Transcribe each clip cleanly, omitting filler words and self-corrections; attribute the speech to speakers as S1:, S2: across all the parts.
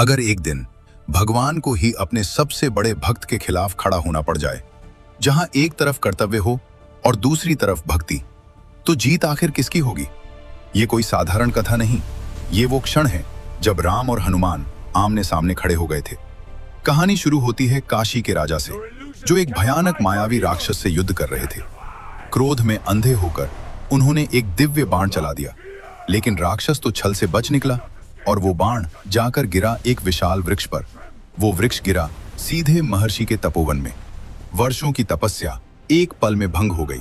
S1: अगर एक दिन भगवान को ही अपने सबसे बड़े भक्त के खिलाफ खड़ा होना पड़ जाए, जहां एक तरफ कर्तव्य हो और दूसरी तरफ भक्ति, तो जीत आखिर किसकी होगी? ये कोई साधारण कथा नहीं, ये वो क्षण है जब राम और हनुमान आमने सामने खड़े हो गए थे। कहानी शुरू होती है काशी के राजा से, जो एक भयानक मायावी राक्षस से युद्ध कर रहे थे। क्रोध में अंधे होकर उन्होंने एक दिव्य बाण चला दिया, लेकिन राक्षस तो छल से बच निकला और वो बाण जाकर गिरा एक विशाल वृक्ष पर। वो वृक्ष गिरा सीधे महर्षि के तपोवन में। वर्षों की तपस्या एक पल में भंग हो गई।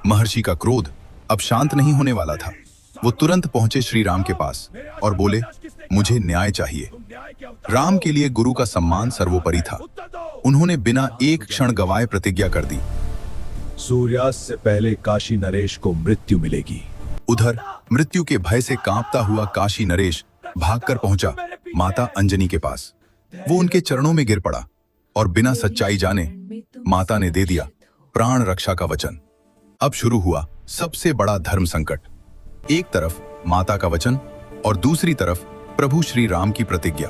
S1: महर्षि का क्रोध अब शांत नहीं होने वाला था। वो तुरंत पहुंचे श्री राम के पास और बोले, मुझे न्याय चाहिए। राम के लिए गुरु का सम्मान सर्वोपरि था। उन्होंने बिना एक क्षण गवाए प्रतिज्ञा कर दी,
S2: सूर्यास्त से पहले काशी नरेश को मृत्यु मिलेगी।
S1: उधर मृत्यु के भय से कांपता हुआ काशी नरेश भागकर पहुंचा माता अंजनी के पास। वो उनके चरणों में गिर पड़ा और बिना सच्चाई जाने माता ने दे दिया प्राण रक्षा का वचन। अब शुरू हुआ सबसे बड़ा धर्म संकट। एक तरफ माता का वचन और दूसरी तरफ प्रभु श्री राम की प्रतिज्ञा।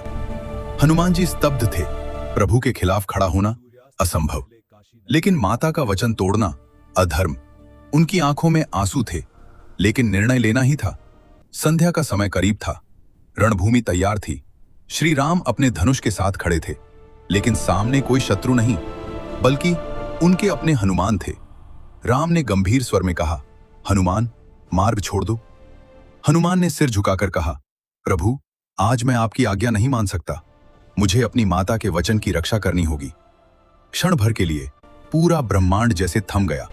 S1: हनुमान जी स्तब्ध थे। प्रभु के खिलाफ खड़ा होना असंभव, लेकिन माता का वचन तोड़ना अधर्म। उनकी आंखों में आंसू थे, लेकिन निर्णय लेना ही था। संध्या का समय करीब था। रणभूमि तैयार थी। श्री राम अपने धनुष के साथ खड़े थे, लेकिन सामने कोई शत्रु नहीं, बल्कि उनके अपने हनुमान थे। राम ने गंभीर स्वर में कहा, हनुमान, मार्ग छोड़ दो। हनुमान ने सिर झुकाकर कहा, प्रभु, आज मैं आपकी आज्ञा नहीं मान सकता। मुझे अपनी माता के वचन की रक्षा करनी होगी। क्षण भर के लिए पूरा ब्रह्मांड जैसे थम गया।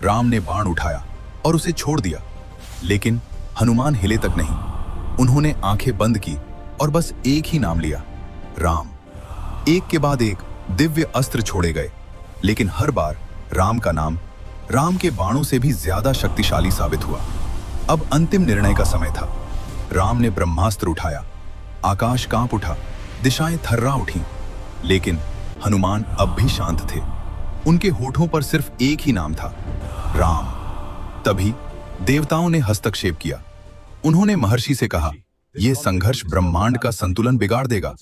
S1: राम ने बाण उठाया और उसे छोड़ दिया, लेकिन हनुमान हिले तक नहीं। उन्होंने आंखें बंद की और बस एक ही नाम लिया, राम। एक के बाद एक दिव्य अस्त्र छोड़े गए, लेकिन हर बार राम का नाम राम के बाणों से भी ज्यादा शक्तिशाली साबित हुआ। अब अंतिम निर्णय का समय था। राम ने ब्रह्मास्त्र उठाया। आकाश कांप उठा, दिशाएं थर्रा उठीं, लेकिन हनुमान अब भी शांत थे। उनके होठों पर सिर्फ एक ही नाम था, राम। तभी देवताओं ने हस्तक्षेप किया। उन्होंने महर्षि से कहा, यह संघर्ष ब्रह्मांड का संतुलन बिगाड़ देगा।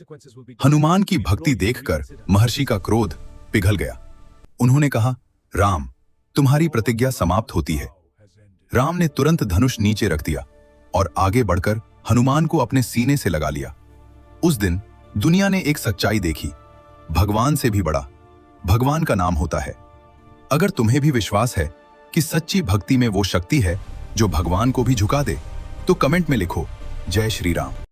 S1: हनुमान की भक्ति देखकर महर्षि का क्रोध पिघल गया। उन्होंने कहा, राम, तुम्हारी प्रतिज्ञा समाप्त होती है। राम ने तुरंत धनुष नीचे रख दिया और आगे बढ़कर हनुमान को अपने सीने से लगा लिया। उस दिन दुनिया ने एक सच्चाई देखी, भगवान से भी बड़ा भगवान का नाम होता है। अगर तुम्हें भी विश्वास है कि सच्ची भक्ति में वो शक्ति है जो भगवान को भी झुका दे, तो कमेंट में लिखो, जय श्री राम।